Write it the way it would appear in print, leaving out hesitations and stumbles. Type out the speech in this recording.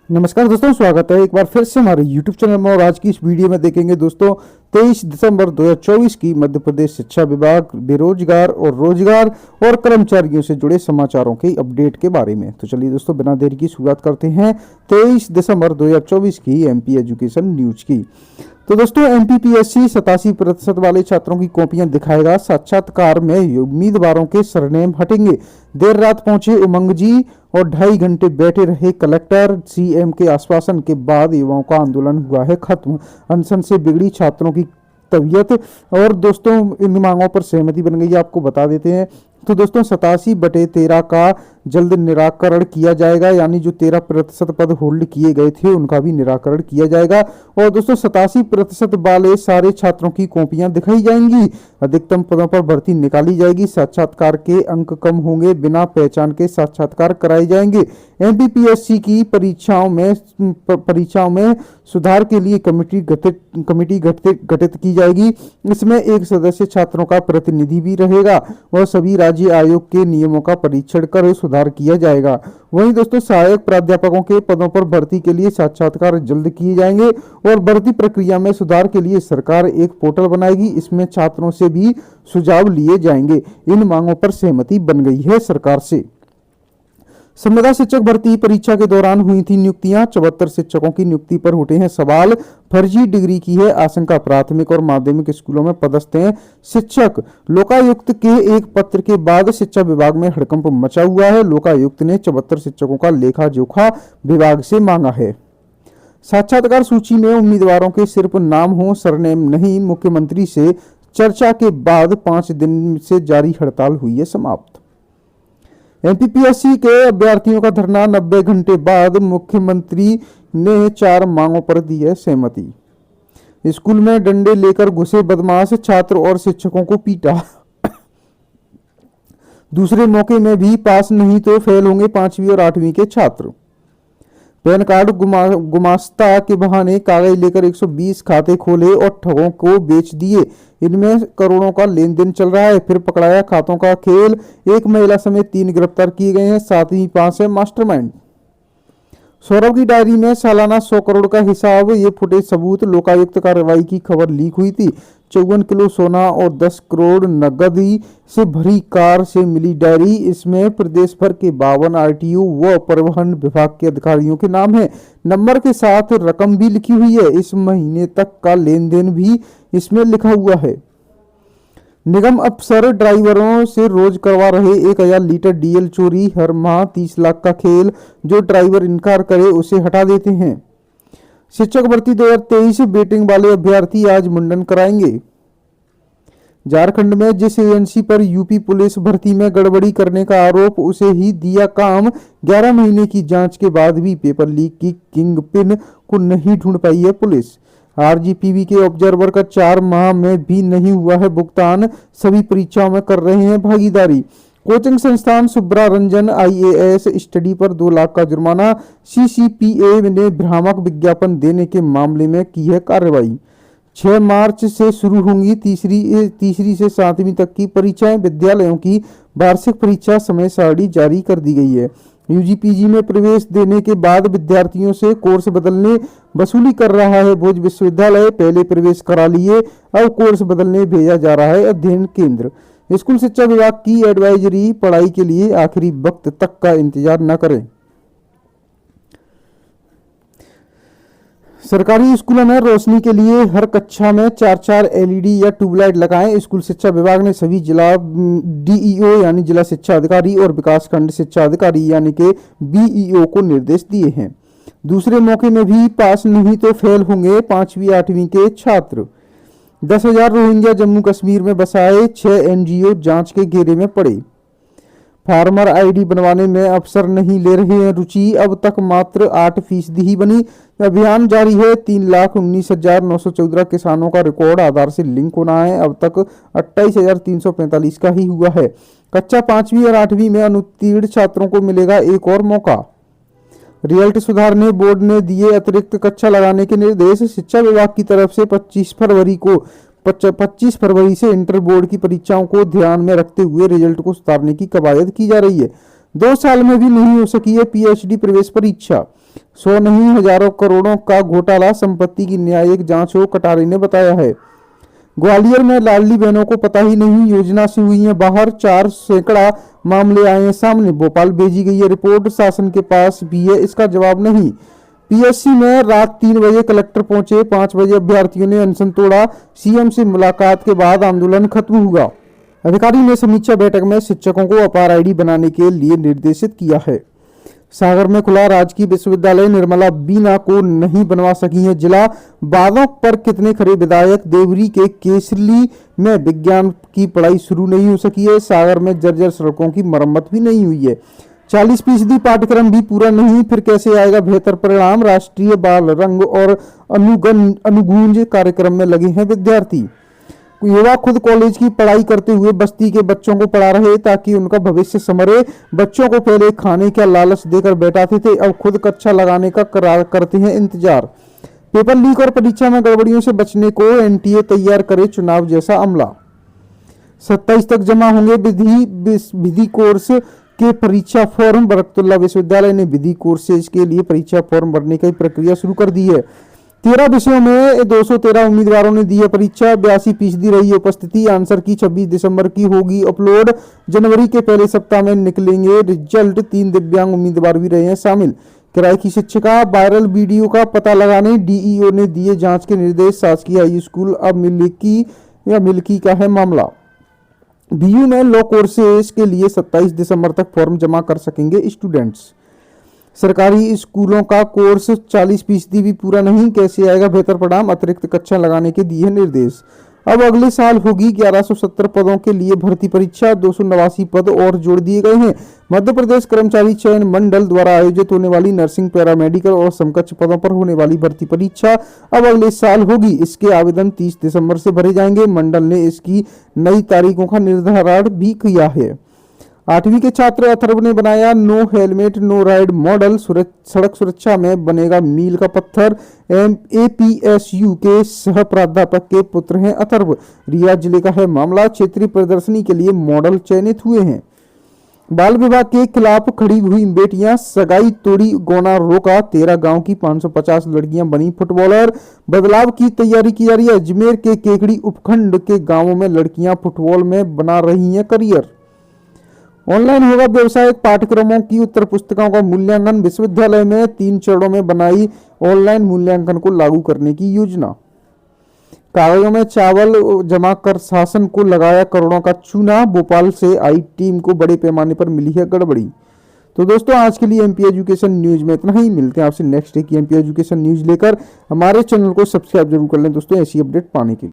नमस्कार दोस्तों, स्वागत है एक बार फिर से हमारे YouTube चैनल में। और आज की इस वीडियो में देखेंगे दोस्तों 23 दिसंबर 2024 की मध्य प्रदेश शिक्षा विभाग बेरोजगार और रोजगार और कर्मचारियों से जुड़े समाचारों के अपडेट के बारे में। तो चलिए दोस्तों, बिना देरी की शुरुआत करते हैं 23 दिसंबर 2024 की एमपी एजुकेशन न्यूज की। तो दोस्तों, एमपीपीएससी 87% वाले छात्रों की कॉपियां दिखाएगा। साक्षात्कार में उम्मीदवारों के सरनेम हटेंगे। देर रात पहुंचे उमंग जी और 2.5 घंटे बैठे रहे कलेक्टर। सीएम के आश्वासन के बाद युवाओं का आंदोलन हुआ है खत्म। अनशन से बिगड़ी छात्रों की तबीयत। और दोस्तों, इन मांगों पर सहमति बन गई, आपको बता देते हैं। तो दोस्तों, 87/13 का जल्द निराकरण किया जाएगा, यानी जो 13% पद होल्ड किए गए थे उनका भी निराकरण किया जाएगा। और दोस्तों, 87% वाले सारे छात्रों की कॉपियां दिखाई जाएंगी। अधिकतम पदों पर भर्ती निकाली जाएगी। साक्षात्कार के अंक कम होंगे। बिना पहचान के साक्षात्कार कराए जाएंगे। एमपीपीएससी की परीक्षाओं में सुधार के लिए कमेटी गठित की जाएगी। इसमें एक सदस्य छात्रों का प्रतिनिधि भी रहेगा और सभी राज्य आयोग के नियमों का परीक्षण कर सुधार किया जाएगा। वहीं दोस्तों, सहायक प्राध्यापकों के पदों पर भर्ती के लिए साक्षात्कार जल्द किए जाएंगे। और भर्ती प्रक्रिया में सुधार के लिए सरकार एक पोर्टल बनाएगी। इसमें छात्रों से भी सुझाव लिए जाएंगे। इन मांगों पर सहमति बन गई है सरकार से। संविदा शिक्षक भर्ती परीक्षा के दौरान हुई थी नियुक्तियां। 74 शिक्षकों की नियुक्ति पर उठे हैं सवाल। फर्जी डिग्री की है आशंका। प्राथमिक और माध्यमिक स्कूलों में पदस्थ हैं शिक्षक। लोकायुक्त के एक पत्र के बाद शिक्षा विभाग में हड़कंप मचा हुआ है। लोकायुक्त ने 74 शिक्षकों का लेखा जोखा विभाग से मांगा है। साक्षात्कार सूची में उम्मीदवारों के सिर्फ नाम हो, सरनेम नहीं। मुख्यमंत्री से चर्चा के बाद 5 दिन से जारी हड़ताल हुई है समाप्त। एमपीपीएससी के अभ्यर्थियों का धरना 90 घंटे बाद। मुख्यमंत्री ने 4 मांगों पर दी है सहमति। स्कूल में डंडे लेकर घुसे बदमाश, छात्र और शिक्षकों को पीटा। दूसरे मौके में भी पास नहीं तो फेल होंगे 5वीं और 8वीं के छात्र। पैन कार्ड गुमास्ता के बहाने कागज लेकर 120 खाते खोले और ठगों को बेच दिए। इनमें करोड़ों का लेन देन चल रहा है। फिर पकड़ाया खातों का खेल। एक महिला समेत 3 गिरफ्तार किए गए हैं। 7वीं पास है मास्टरमाइंड। सौरभ की डायरी में सालाना 100 करोड़ का हिसाब। ये फुटेज सबूत। लोकायुक्त कार्रवाई की खबर लीक हुई थी। 54 किलो सोना और 10 करोड़ नकदी से भरी कार से मिली डायरी। इसमें प्रदेश भर के 52 आरटीओ व परिवहन विभाग के अधिकारियों के नाम है। नंबर के साथ रकम भी लिखी हुई है। इस महीने तक का लेन देन भी इसमें लिखा हुआ है। निगम अफसर ड्राइवरों से रोज करवा रहे 1000 लीटर डीजल चोरी। हर माह 30 लाख का खेल। जो ड्राइवर इनकार करे उसे हटा देते हैं। शिक्षक भर्ती 2023 वेटिंग वाले अभ्यर्थी आज मुंडन कराएंगे। झारखंड में जिस एजेंसी पर यूपी पुलिस भर्ती में गड़बड़ी करने का आरोप, उसे ही दिया काम। 11 महीने की जांच के बाद भी पेपर लीक की किंग पिन को नहीं ढूंढ पाई है पुलिस। आरजीपीवी के ऑब्जर्वर का 4 माह में भी नहीं हुआ है भुगतान। सभी परीक्षाओं में कर रहे हैं भागीदारी। कोचिंग संस्थान सुब्रा रंजन आईएएस स्टडी पर 2 लाख का जुर्माना। सीसीपीए ने भ्रामक विज्ञापन देने के मामले में की है कार्रवाई। 6 मार्च से शुरू होंगी तीसरी से 7वीं तक की परीक्षाएं। विद्यालयों की वार्षिक परीक्षा समय सारणी जारी कर दी गई है। यूजीपीजी में प्रवेश देने के बाद विद्यार्थियों से कोर्स बदलने वसूली कर रहा है भोज विश्वविद्यालय। पहले प्रवेश करा लिए, अब कोर्स बदलने भेजा जा रहा है अध्ययन केंद्र। स्कूल शिक्षा विभाग की एडवाइजरी, पढ़ाई के लिए आखिरी वक्त तक का इंतजार न करें। सरकारी स्कूलों में रोशनी के लिए हर कक्षा में 4-4 एलईडी या ट्यूबलाइट लगाएं। स्कूल शिक्षा विभाग ने सभी जिला डीईओ यानी जिला शिक्षा अधिकारी और विकासखंड शिक्षा अधिकारी यानी के बीईओ को निर्देश दिए हैं। दूसरे मौके में भी पास नहीं तो फेल होंगे 5वीं 8वीं के छात्र। 10,000 रोहिंग्या जम्मू कश्मीर में बसाए। 6 एनजीओ जांच के घेरे में पड़े। फार्मर आईडी बनवाने में अफसर नहीं ले रहे हैं रुचि। अब तक मात्र 8% ही बनी। अभियान जारी है। 3,19,914 किसानों का रिकॉर्ड आधार से लिंक होना है। अब तक 28,345 का ही हुआ है। कक्षा 5वीं और 8वीं में अनुत्तीर्ण छात्रों को मिलेगा एक और मौका। रिजल्ट सुधारने बोर्ड ने दिए अतिरिक्त कक्षा लगाने के निर्देश। शिक्षा विभाग की तरफ से 25 फरवरी से इंटर बोर्ड की परीक्षाओं को ध्यान में रखते हुए रिजल्ट को सुधारने की कवायद की जा रही है। 2 साल में भी नहीं हो सकी है पीएचडी प्रवेश परीक्षा। 100 नहीं हजारों करोड़ों का घोटाला, संपत्ति की न्यायिक जांच हो, कटारे ने बताया है। ग्वालियर में लाडली बहनों को पता ही नहीं, योजना से हुई है बाहर, 4 सैकड़ा मामले आए हैं सामने। भोपाल भेजी गई है रिपोर्ट, शासन के पास भी है इसका जवाब नहीं। पीएससी में रात 3 बजे कलेक्टर पहुंचे, 5 बजे अभ्यर्थियों ने अनशन तोड़ा। सीएम से मुलाकात के बाद आंदोलन खत्म हुआ। अधिकारी ने समीक्षा बैठक में शिक्षकों को अपार आईडी बनाने के लिए निर्देशित किया है। सागर में खुला राजकीय विश्वविद्यालय, निर्मला बीना को नहीं बनवा सकी है जिला। बातों पर कितने खरे विधायक, देवरी के केसरली में विज्ञान की पढ़ाई शुरू नहीं हो सकी है। सागर में जर्जर सड़कों की मरम्मत भी नहीं हुई है। 40% पाठ्यक्रम भी पूरा नहीं, फिर कैसे आएगा बेहतर परिणाम। राष्ट्रीय बाल रंग और अनुगूंज कार्यक्रम में लगे हैं विद्यार्थी। युवा खुद कॉलेज की पढ़ाई करते हुए बस्ती के बच्चों को पढ़ा रहे ताकि उनका भविष्य संवरे। बच्चों को पहले खाने का लालच देकर बैठाते थे, अब खुद कक्षा लगाने का करार करते हैं इंतजार। पेपर लीक और परीक्षा में गड़बड़ियों से बचने को एनटीए तैयार करे चुनाव जैसा अमला। 27 तक जमा होंगे विधि कोर्स के परीक्षा फॉर्म। बरकतुल्ला विश्वविद्यालय ने विधि कोर्सेज के लिए परीक्षा फॉर्म भरने की प्रक्रिया शुरू कर दी है। 13 विषयों में 213 उम्मीदवारों ने दी है परीक्षा। 82% रही उपस्थिति। आंसर की 26 दिसंबर की होगी अपलोड। जनवरी के पहले सप्ताह में निकलेंगे रिजल्ट। 3 दिव्यांग उम्मीदवार भी रहे हैं शामिल। किराए की शिक्षिका, वायरल वीडियो का पता लगाने डीईओ ने दिए जांच के निर्देश। शासकीय हाई स्कूल अब मिल्की का है मामला। बीयू में लॉ कोर्सेज के लिए 27 दिसंबर तक फॉर्म जमा कर सकेंगे स्टूडेंट्स। सरकारी स्कूलों का कोर्स 40% भी पूरा नहीं, कैसे आएगा बेहतर परिणाम। अतिरिक्त कक्षा लगाने के दिए निर्देश। अब अगले साल होगी 1170 पदों के लिए भर्ती परीक्षा। 289 पद और जोड़ दिए गए हैं। मध्य प्रदेश कर्मचारी चयन मंडल द्वारा आयोजित होने वाली नर्सिंग, पैरामेडिकल और समकक्ष पदों पर होने वाली भर्ती परीक्षा अब अगले साल होगी। इसके आवेदन 30 दिसंबर से भरे जाएंगे। मंडल ने इसकी नई तारीखों का निर्धारण भी किया है। 8वीं के छात्र अथर्व ने बनाया no helmet no ride model. सड़क सुरक्षा में बनेगा मील का पत्थर। एपीएसयू के सह प्राध्यापक के पुत्र हैं अथर्व। रियाद जिले का है मामला। क्षेत्रीय प्रदर्शनी के लिए मॉडल चयनित हुए हैं। बाल विवाह के खिलाफ खड़ी हुई बेटियां, सगाई तोड़ी गौना रोका। 13 गांव की 550 लड़कियां बनी फुटबॉलर। बदलाव की तैयारी की जा रही है। अजमेर के केकड़ी उपखंड के गांवों में लड़कियां फुटबॉल में बना रही हैं करियर। ऑनलाइन होगा व्यावसायिक पाठ्यक्रमों की उत्तर पुस्तिकाओं का मूल्यांकन। विश्वविद्यालय में 3 चरणों में बनाई ऑनलाइन मूल्यांकन को लागू करने की योजना। कागजों में चावल जमा कर शासन को लगाया करोड़ों का चूना। भोपाल से आई टीम को बड़े पैमाने पर मिली है गड़बड़ी। तो दोस्तों आज के लिए एमपी एजुकेशन न्यूज में इतना ही। मिलते हैं आपसे नेक्स्ट डे की एमपी एजुकेशन न्यूज लेकर। हमारे चैनल को सब्सक्राइब जरूर कर लें दोस्तों ऐसी अपडेट पाने के लिए।